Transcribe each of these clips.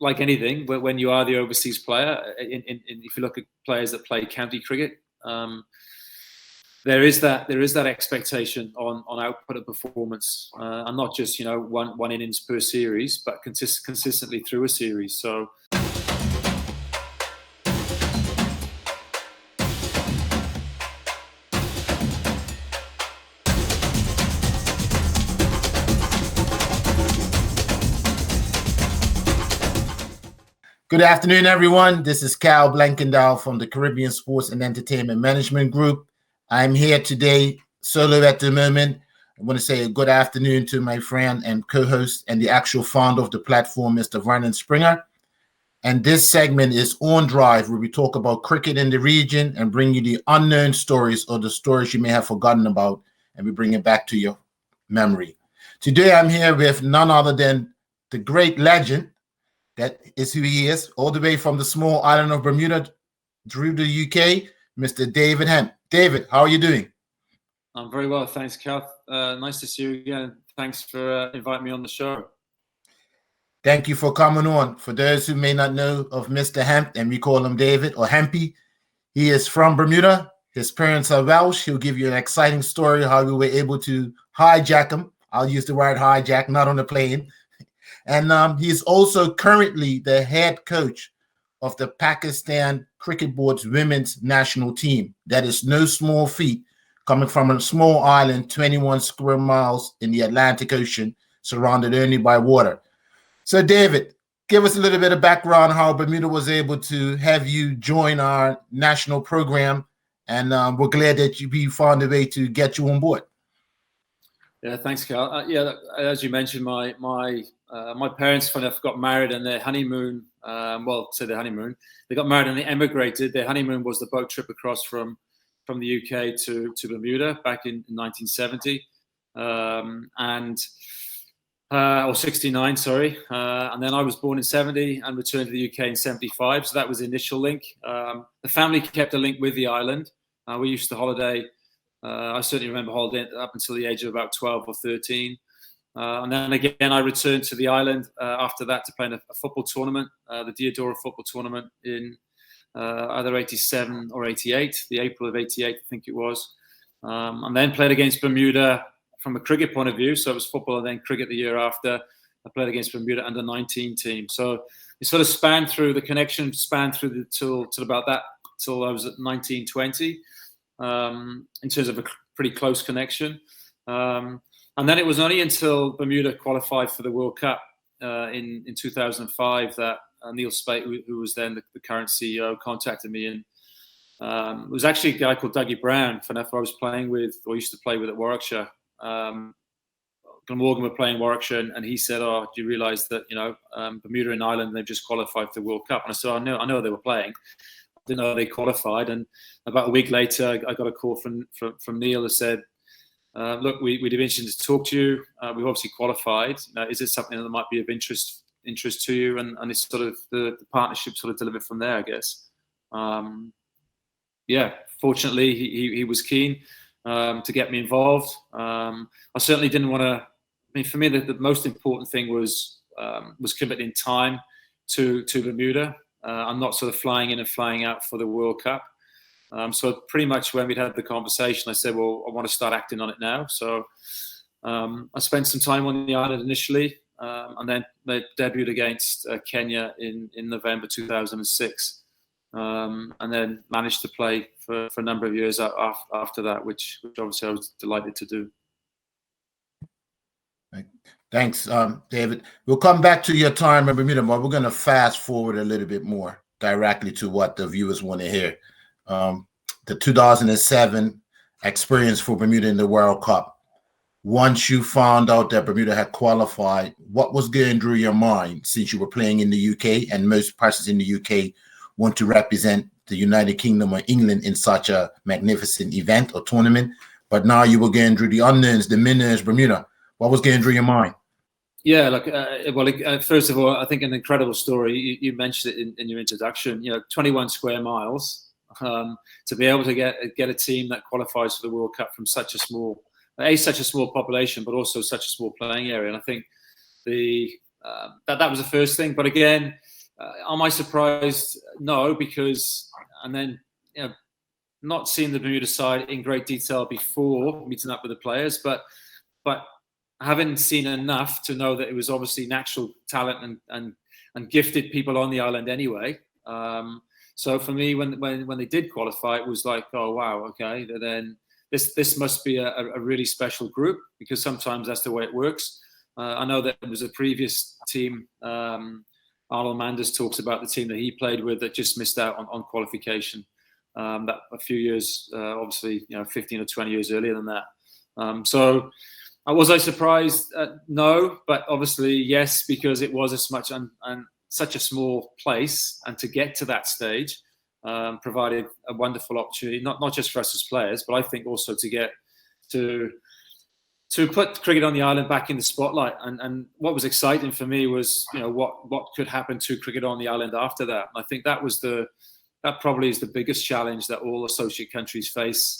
like anything, when you are the overseas player, if you look at players that play county cricket, there is that expectation on output and performance, and not just one innings per series, but consistently through a series. So. Good afternoon, everyone. This is Blankendal from the Caribbean Sports and Entertainment Management Group. I'm here today, solo at the moment. I want to say a good afternoon to my friend and co-host and the actual founder of the platform, Mr. Vernon Springer. And this segment is On Drive, where we talk about cricket in the region and bring you the unknown stories or the stories you may have forgotten about, and we bring it back to your memory. Today, I'm here with none other than the great legend. That is who he is, all the way from the small island of Bermuda through the UK, Mr. David Hemp. David, how are you doing? I'm very well, thanks, Kath. Nice to see you again. Thanks for inviting me on the show. Thank you for coming on. For those who may not know of Mr. Hemp, and we call him David or Hempy, he is from Bermuda. His parents are Welsh. He'll give you an exciting story how we were able to hijack him. I'll use the word hijack, not on the plane. And he's also currently the head coach of the Pakistan Cricket Board's women's national team. That is no small feat, coming from a small island, 21 square miles in the Atlantic Ocean, surrounded only by water. So, David, give us a little bit of background how Bermuda was able to have you join our national program, and we're glad that we found a way to get you on board. Yeah, thanks, Carl. Yeah, as you mentioned, my parents, funny enough, got married on their honeymoon. Their honeymoon. They got married and they emigrated. Their honeymoon was the boat trip across from the UK to Bermuda back in 1970, or 69, sorry. And then I was born in 70 and returned to the UK in 75. So that was the initial link. The family kept a link with the island. We used to holiday. I certainly remember holidaying up until the age of about 12 or 13. And then again, I returned to the island after that to play in a football tournament, the Diodora football tournament in either 87 or 88, the April of 88, I think it was. And then played against Bermuda from a cricket point of view. So it was football and then cricket the year after. I played against Bermuda under 19 team. So it sort of spanned through, the connection spanned through till I was at 19, 20. In terms of a pretty close connection. And then it was only until Bermuda qualified for the World Cup in 2005 that Neil Spate, who was then the current CEO, contacted me. And it was actually a guy called Dougie Brown, who I was playing with, or used to play with at Warwickshire. Glamorgan were playing Warwickshire, and he said, "Oh, do you realise that Bermuda and Ireland, they've just qualified for the World Cup?" And I said, "I know they were playing. Didn't know they qualified." And about a week later, I got a call from Neil that said, "Look, we'd be interested to talk to you. We've obviously qualified. Is it something that might be of interest to you?" And it's sort of the partnership sort of delivered from there, I guess. Fortunately, he was keen to get me involved. I certainly didn't want to. I mean, for me, the most important thing was committing time to Bermuda. I'm not sort of flying in and flying out for the World Cup. So pretty much when we'd had the conversation, I said, well, I want to start acting on it now. So I spent some time on the island initially, and then they debuted against Kenya in November 2006, and then managed to play for a number of years after that, which obviously I was delighted to do. Thanks, David. We'll come back to your time in Bermuda, but we're going to fast forward a little bit more directly to what the viewers want to hear. The 2007 experience for Bermuda in the World Cup. Once you found out that Bermuda had qualified, what was going through your mind, since you were playing in the UK and most persons in the UK want to represent the United Kingdom or England in such a magnificent event or tournament, but now you were going through the unknowns, the minnows, Bermuda. What was going through your mind? Yeah, first of all, I think an incredible story. You mentioned it in your introduction. 21 square miles to be able to get a team that qualifies for the World Cup from such a small population, but also such a small playing area. And I think that was the first thing. But again, Am I surprised? No, because and then not seeing the Bermuda side in great detail before meeting up with the players, but having seen enough to know that it was obviously natural talent and gifted people on the island anyway. So for me, when they did qualify, it was like, oh wow, okay, then this must be a really special group, because sometimes that's the way it works. I know that there was a previous team. Arnold Manders talks about the team that he played with that just missed out on qualification. That a few years, obviously, 15 or 20 years earlier than that. So was I surprised? No, but obviously yes, because it was such a small place, and to get to that stage provided a wonderful opportunity, not just for us as players, but I think also to get to put cricket on the island back in the spotlight. And what was exciting for me was, what could happen to cricket on the island after that. And I think that probably is the biggest challenge that all associate countries face,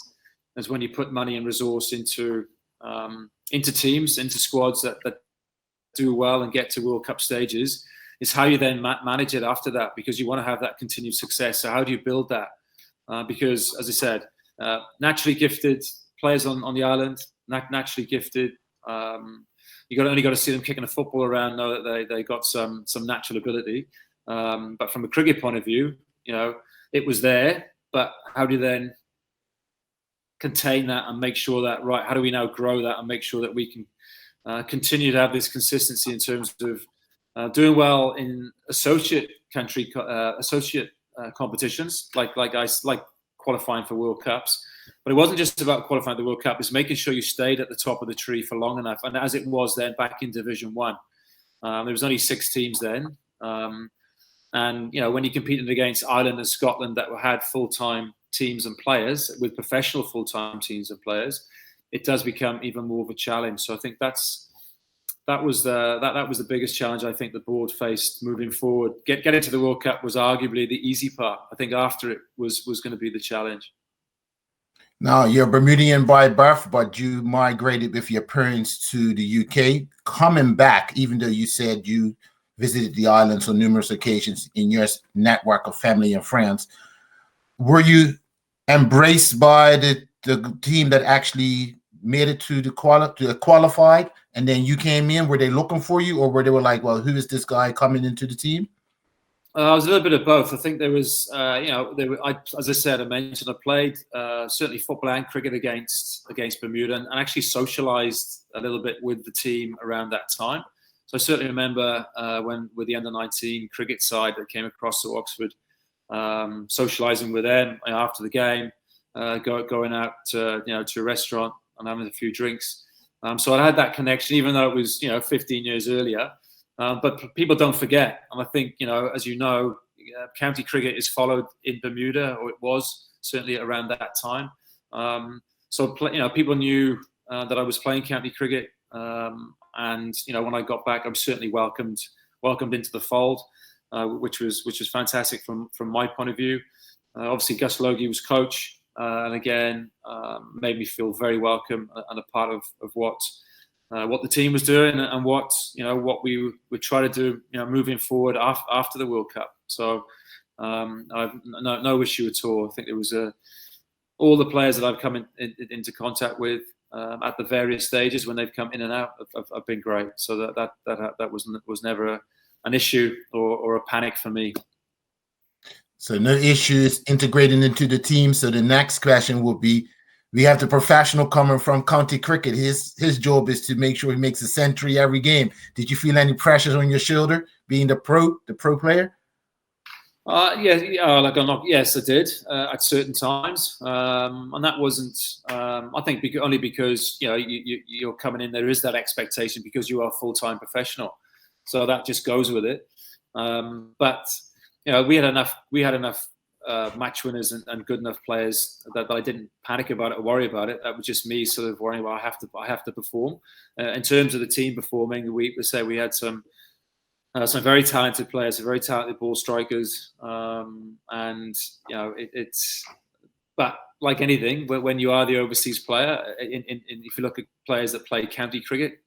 is when you put money and resource into teams, into squads that do well and get to World Cup stages, is how you then manage it after that, because you want to have that continued success. So how do you build that? Because, as I said, naturally gifted players on the island, naturally gifted. You only got to see them kicking a football around, know that they got some natural ability. But from a cricket point of view, it was there. But how do you then contain that and make sure that, right, how do we now grow that and make sure that we can continue to have this consistency in terms of doing well in associate competitions, like qualifying for World Cups. But it wasn't just about qualifying the World Cup; it's making sure you stayed at the top of the tree for long enough. And as it was then back in Division 1, there was only 6 teams then. And when you're competing against Ireland and Scotland that had full-time teams and players, with professional full-time teams and players, it does become even more of a challenge. So I think that was the biggest challenge I think the board faced moving forward. Getting to the World Cup was arguably the easy part. I think after it was going to be the challenge. Now, you're Bermudian by birth, but you migrated with your parents to the UK. Coming back, even though you said you visited the islands on numerous occasions in your network of family and friends, were you embraced by the team that actually made it to the qualified, and then you came in? Were they looking for you, or were they like, well, who is this guy coming into the team? I was a little bit of both. I think there was, as I said, I mentioned, I played certainly football and cricket against Bermuda, and actually socialised a little bit with the team around that time. So I certainly remember when with the under-19 cricket side that came across to Oxford, socialising with them after the game, going out to a restaurant and having a few drinks. So I had that connection, even though it was 15 years earlier. But people don't forget, and I think as you know, county cricket is followed in Bermuda, or it was certainly around that time. So people knew that I was playing county cricket, and when I got back, I was certainly welcomed into the fold, which was fantastic from my point of view. Obviously, Gus Logie was coach, and again made me feel very welcome and a part of what the team was doing, and what we would try to do moving forward after the World Cup. So I've no issue at all. I think it was all the players that I've come into contact with at the various stages when they've come in and out have been great. So that was never an issue or a panic for me. So no issues integrating into the team. So the next question will be, we have the professional coming from county cricket. His job is to make sure he makes a century every game. Did you feel any pressures on your shoulder being the pro player? Yes, I did at certain times, and that wasn't. I think only because you're coming in. There is that expectation because you are a full-time professional, so that just goes with it. But we had enough match winners and good enough players that I didn't panic about it or worry about it. That was just me sort of worrying, well, I have to perform. In terms of the team performing, we had some very talented players, very talented ball strikers, and it's. But like anything, when you are the overseas player, if you look at players that play county cricket,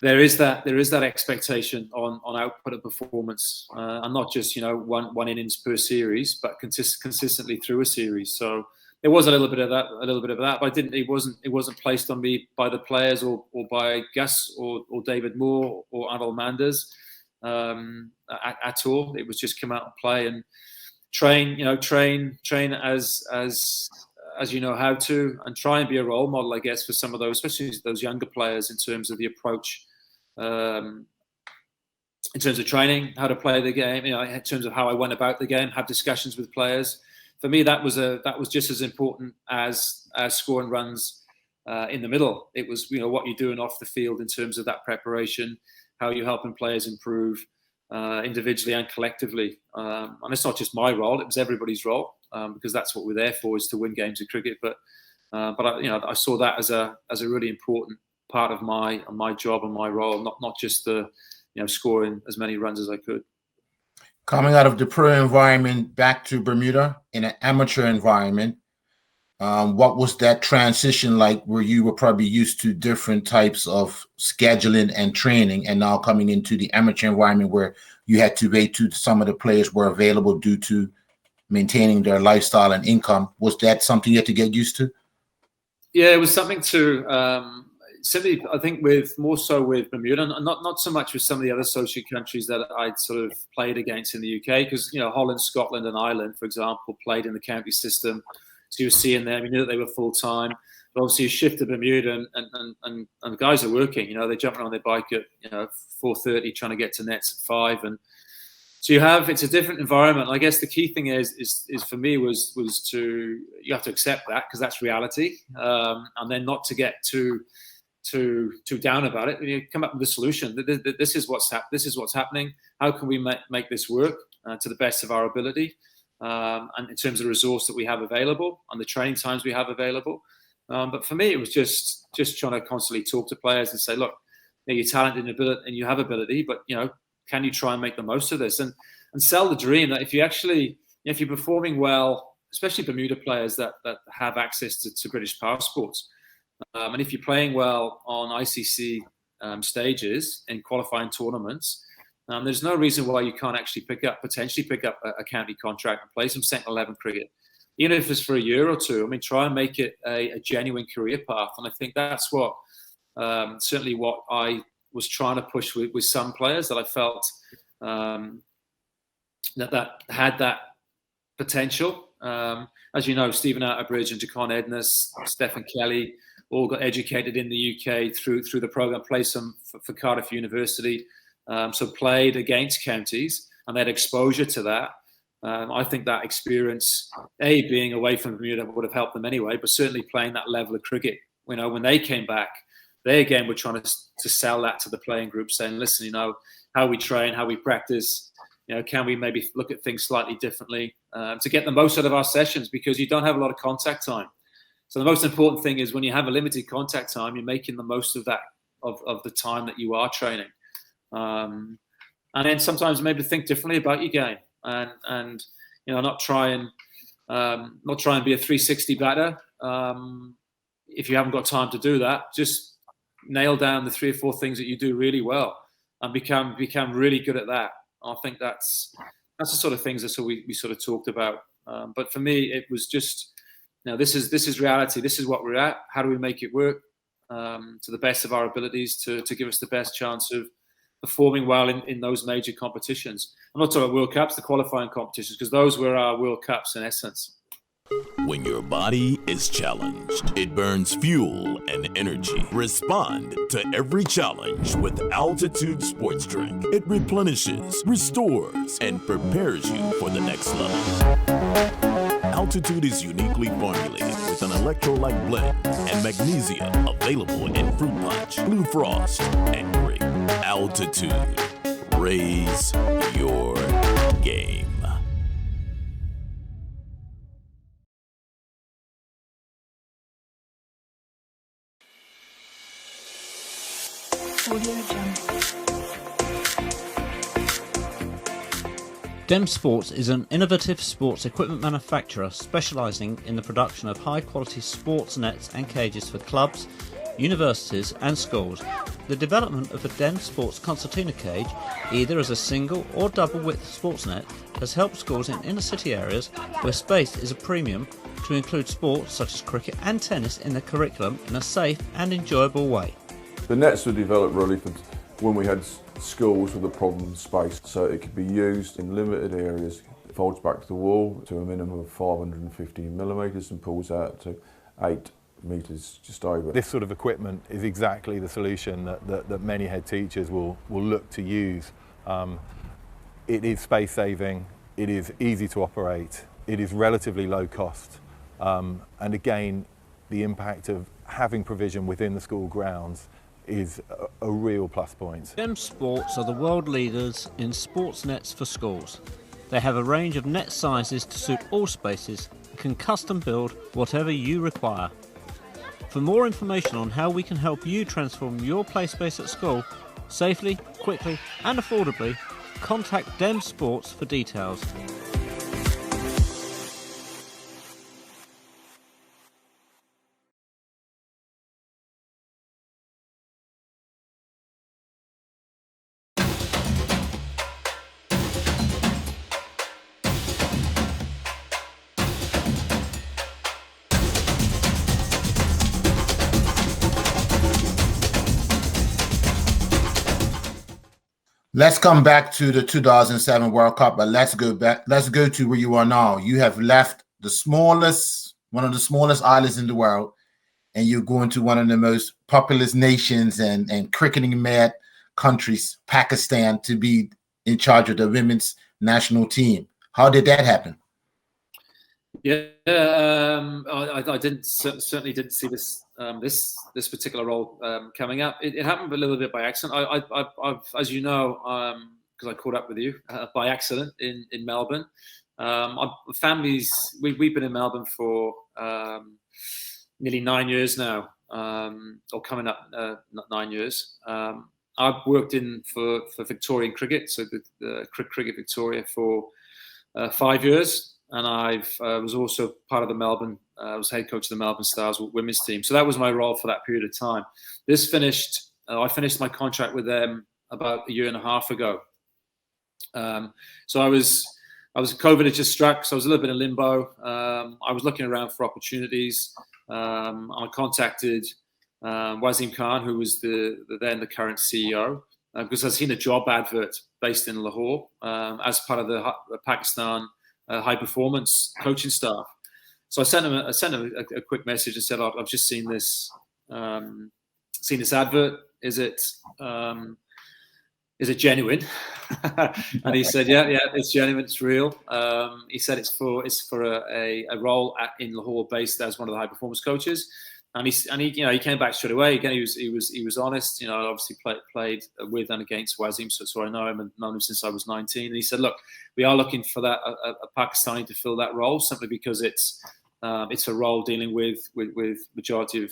there is that expectation on output and performance, and not just one innings per series, but consistently through a series. So there was a little bit of that, but it wasn't placed on me by the players or by Gus or David Moore or Arnold Manders at all. It was just come out and play and train as you know how to, and try and be a role model, I guess, for some of those, especially those younger players, in terms of the approach, in terms of training, how to play the game, in terms of how I went about the game, have discussions with players. For me, that was just as important as scoring runs in the middle. It was what you're doing off the field in terms of that preparation, how you're helping players improve individually and collectively. And it's not just my role; it was everybody's role. Because that's what we're there for, is to win games of cricket. But I saw that as a really important part of my job and my role, not just the scoring as many runs as I could. Coming out of the pro environment back to Bermuda in an amateur environment, what was that transition like, where you were probably used to different types of scheduling and training, and now coming into the amateur environment where you had to wait till some of the players were available due to maintaining their lifestyle and income? Was that something you had to get used to? Yeah, it was something to simply, I think, more so with Bermuda, and not so much with some of the other associate countries that I'd sort of played against in the UK, because Holland, Scotland, and Ireland, for example, played in the county system. So you were seeing them, you knew that they were full time. But obviously, you shift to Bermuda, and the guys are working. They're jumping on their bike at 4:30, trying to get to nets at 5, and so it's a different environment. I guess the key thing is for me was you have to accept that, because that's reality, and then not to get too down about it. You come up with a solution. This is what's happening. How can we make this work to the best of our ability, and in terms of the resource that we have available and the training times we have available. But for me, it was just trying to constantly talk to players and say, look, you're talented and you have ability, but can you try and make the most of this and sell the dream that if you're performing well, especially Bermuda players that have access to British passports, and if you're playing well on ICC stages in qualifying tournaments, there's no reason why you can't actually potentially pick up a county contract and play some second 11 cricket, even if it's for a year or two. Try and make it a genuine career path. And I think that's what certainly what I was trying to push with some players that I felt that had that potential. As you know, Stephen Outerbridge and Jacon Edness, Stephen Kelly, all got educated in the UK through the program, played some for Cardiff University, so played against counties, and they had exposure to that. I think that experience, being away from Bermuda, would have helped them anyway, but certainly playing that level of cricket, when they came back, they again were trying to sell that to the playing group, saying, listen, how we train, how we practice, can we maybe look at things slightly differently to get the most out of our sessions, because you don't have a lot of contact time. So the most important thing is when you have a limited contact time, you're making the most of that, of the time that you are training. And then sometimes maybe think differently about your game and not try and be a 360 batter. If you haven't got time to do that, just nail down the 3 or 4 things that you do really well and become really good at that. I think that's the sort of things that we sort of talked about. But for me, it was just, this is reality. This is what we're at. How do we make it work to the best of our abilities to give us the best chance of performing well in those major competitions? I'm not talking about World Cups, the qualifying competitions, because those were our World Cups in essence. When your body is challenged, it burns fuel and energy. Respond to every challenge with Altitude Sports Drink. It replenishes, restores, and prepares you for the next level. Altitude is uniquely formulated with an electrolyte blend and magnesia available in fruit punch, blue frost, and grape. Altitude. Raise your game. Dem Sports is an innovative sports equipment manufacturer specialising in the production of high-quality sports nets and cages for clubs, universities and schools. The development of a DEM Sports concertina cage, either as a single or double width sports net, has helped schools in inner city areas where space is a premium to include sports such as cricket and tennis in their curriculum in a safe and enjoyable way. The nets were developed really for when we had schools with a problem space, so it could be used in limited areas. It folds back to the wall to a minimum of 550 millimetres and pulls out to 8 metres just over. This sort of equipment is exactly the solution that many head teachers will look to use. It is space saving, it is easy to operate, it is relatively low cost, and again the impact of having provision within the school grounds is a real plus point. DEM Sports are the world leaders in sports nets for schools. They have a range of net sizes to suit all spaces and can custom build whatever you require. For more information on how we can help you transform your play space at school safely, quickly and affordably, contact DEM Sports for details. Let's come back to the 2007 World Cup, but let's go back. Let's go to where you are now. You have left one of the smallest islands in the world, and you're going to one of the most populous nations and cricketing mad countries, Pakistan, to be in charge of the women's national team. How did that happen? Yeah, I certainly didn't see this this particular role coming up. It happened a little bit by accident. I've as you know, because I caught up with you by accident in Melbourne. Our families, we've been in Melbourne for nearly 9 years now, or coming up 9 years. I've worked for Victorian cricket, so the Cricket Victoria for 5 years. And I was also part of the Melbourne, I was head coach of the Melbourne Stars women's team. So that was my role for that period of time. This finished, I finished my contract with them about a year and a half ago. So COVID had just struck, so I was a little bit in limbo. I was looking around for opportunities. I contacted Wasim Khan, who was then the current CEO, because I'd seen a job advert based in Lahore as part of the Pakistan high performance coaching staff. So I sent him a quick message and said, I've just seen this advert. Is it genuine? And he said, yeah, it's genuine. It's real. He said it's for a role in Lahore based as one of the high performance coaches. And he came back straight away. Again, he was honest. Obviously played with and against Wasim, so I know him and known him since I was 19. And he said, look, we are looking for a Pakistani to fill that role simply because it's a role dealing with majority of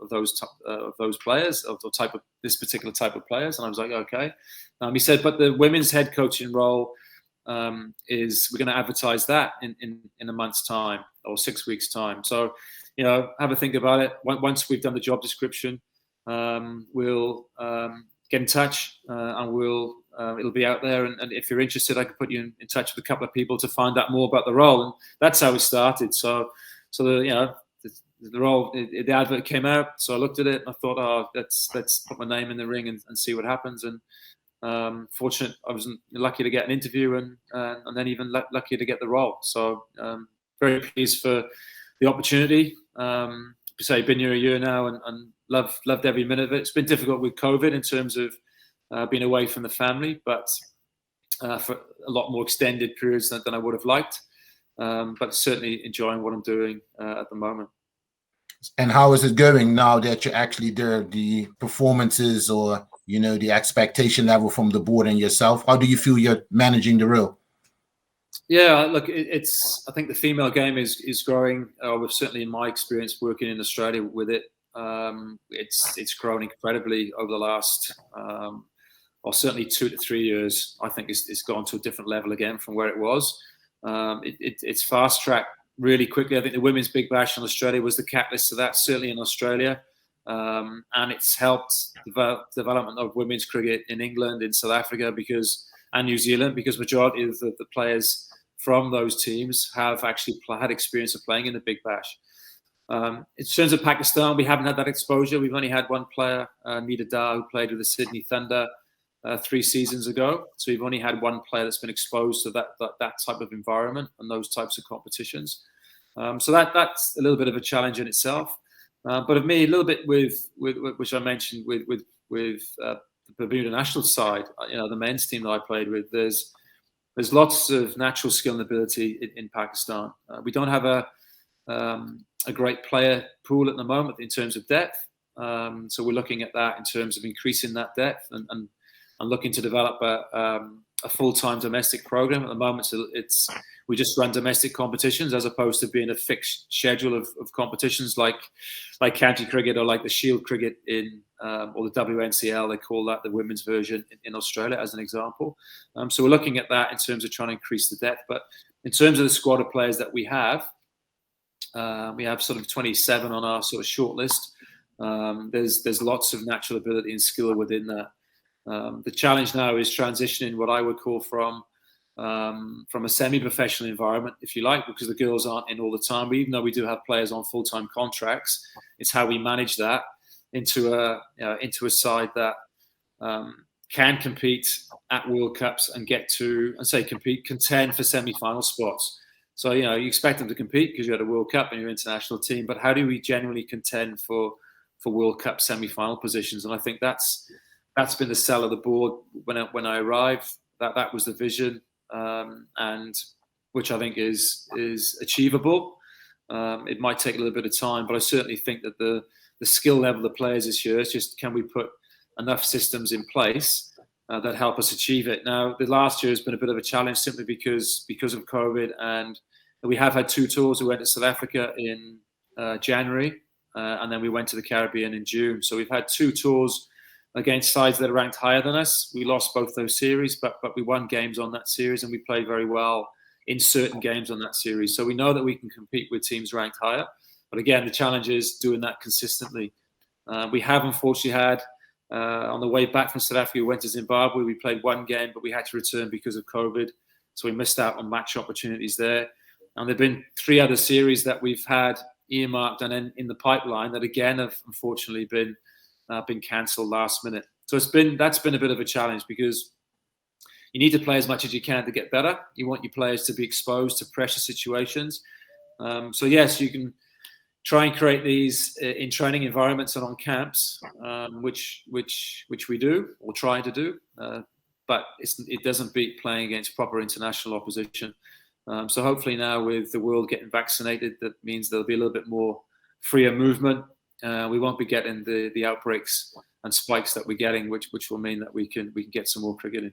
those players, of the type of this particular type of players. And I was like, okay. He said, but the women's head coaching role is we're going to advertise that in a month's time or 6 weeks time. So. Have a think about it. Once we've done the job description, we'll get in touch and it'll be out there. And if you're interested, I can put you in touch with a couple of people to find out more about the role. And that's how it started. So the role, the advert came out. So I looked at it and I thought, let's put my name in the ring and see what happens. And fortunate, I was lucky to get an interview and then even lucky to get the role. So very pleased for the opportunity. Been here a year now and loved every minute of it. It's been difficult with COVID in terms of being away from the family, but for a lot more extended periods than I would have liked. But certainly enjoying what I'm doing at the moment. And how is it going now that you're actually there? The performances or the expectation level from the board and yourself. How do you feel you're managing the role? Yeah, look, I think the female game is growing. Certainly in my experience working in Australia with it, it's grown incredibly over the last, or certainly 2 to 3 years. I think it's gone to a different level again from where it was. It's fast tracked really quickly. I think the Women's Big Bash in Australia was the catalyst to that, certainly in Australia. and it's helped development of women's cricket in England, in South Africa, and New Zealand, because majority of the players from those teams have actually had experience of playing in the Big Bash. In terms of Pakistan, we haven't had that exposure. We've only had one player, Nida Dar, who played with the Sydney Thunder 3 seasons ago. So we've only had one player that's been exposed to that type of environment and those types of competitions. So that's a little bit of a challenge in itself. But for me, a little bit with which I mentioned with the Bermuda national side, the men's team that I played with, there's lots of natural skill and ability in Pakistan. We don't have a great player pool at the moment in terms of depth. So we're looking at that in terms of increasing that depth and looking to develop a full-time domestic program. At the moment, so we just run domestic competitions as opposed to being a fixed schedule of competitions like county cricket or like the Shield cricket or the WNCL. They call that the women's version in Australia, as an example. So we're looking at that in terms of trying to increase the depth. But in terms of the squad of players that we have sort of 27 on our sort of short list. There's lots of natural ability and skill within that. The challenge now is transitioning what I would call from a semi-professional environment, if you like, because the girls aren't in all the time. Even though we do have players on full-time contracts, it's how we manage that into a side that can compete at World Cups and contend for semi-final spots. So you expect them to compete because you're at a World Cup and you're an international team. But how do we genuinely contend for World Cup semi-final positions? And I think that's been the sell of the board when I arrived. That was the vision, and which I think is achievable. It might take a little bit of time, but I certainly think that the skill level of the players is here. It's just, can we put enough systems in place that help us achieve it? Now, the last year has been a bit of a challenge simply because of COVID, and we have had 2 tours. We went to South Africa in January, and then we went to the Caribbean in June. So we've had 2 tours against sides that are ranked higher than us. We lost both those series, but we won games on that series, and we played very well in certain games on that series. So we know that we can compete with teams ranked higher. But again, the challenge is doing that consistently. We have unfortunately had, on the way back from South Africa, we went to Zimbabwe. We played 1 game, but we had to return because of COVID. So we missed out on match opportunities there. And there have been 3 other series that we've had earmarked and in the pipeline that again have unfortunately been cancelled last minute. So that's been a bit of a challenge, because you need to play as much as you can to get better. You want your players to be exposed to pressure situations. So yes, you can try and create these in training environments and on camps, which we do or try to do. But it doesn't beat playing against proper international opposition. So hopefully now, with the world getting vaccinated, that means there'll be a little bit more freer movement. We won't be getting the outbreaks and spikes that we're getting, which will mean that we can get some more cricket in.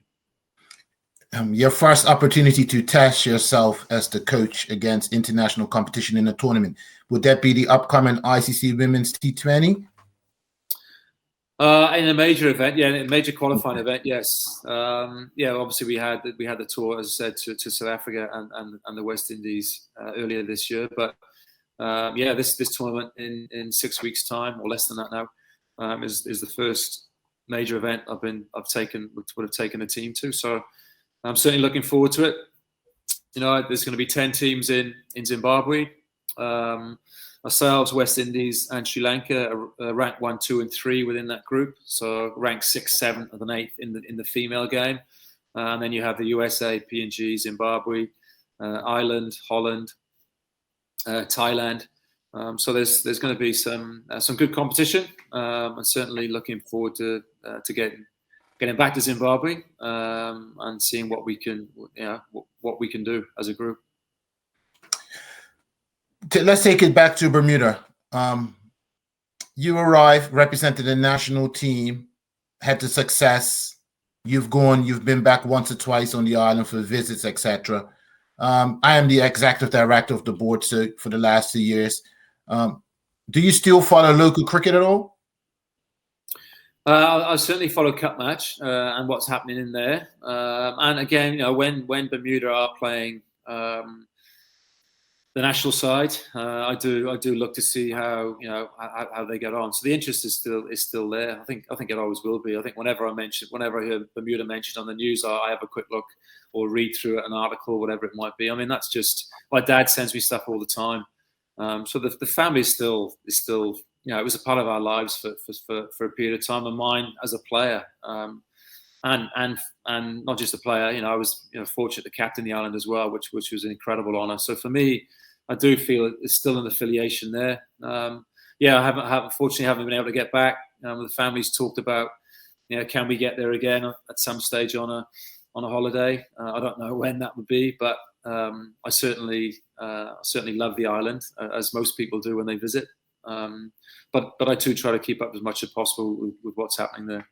Your first opportunity to test yourself as the coach against international competition in a tournament, would that be the upcoming ICC Women's T20? In a major event, in a major qualifying event, yes. Obviously we had the tour, as I said, to South Africa and the West Indies earlier this year. But this tournament in 6 weeks' time, or less than that now, is the first major event would have taken a team to. So I'm certainly looking forward to it. There's going to be 10 teams in Zimbabwe. Ourselves, West Indies, and Sri Lanka are ranked 1, 2, and 3 within that group. So ranked 6th, 7th, and 8th in the female game. And then you have the USA, PNG, Zimbabwe, Ireland, Holland, Thailand. So there's going to be some good competition. I'm certainly looking forward to getting back to Zimbabwe and seeing what we can do as a group. Let's take it back to Bermuda. You arrived, represented the national team, had the success. You've been back once or twice on the island for visits, etc. I am the executive director of the board for the last 2 years. Do you still follow local cricket at all? I certainly follow Cup Match and what's happening in there. And again, when Bermuda are playing national side. I do look to see how how they get on. So the interest is still there. I think it always will be. I think whenever I hear Bermuda mentioned on the news, I have a quick look or read through an article, whatever it might be. I mean, that's just, my dad sends me stuff all the time. So the family is still it was a part of our lives for a period of time, and mine as a player. And not just a player, I was fortunate to captain the island as well, which was an incredible honour. So for me, I do feel it's still an affiliation there. Unfortunately haven't been able to get back. The family's talked about, can we get there again at some stage on a holiday? I don't know when that would be, but I certainly love the island, as most people do when they visit. But I too try to keep up as much as possible with what's happening there.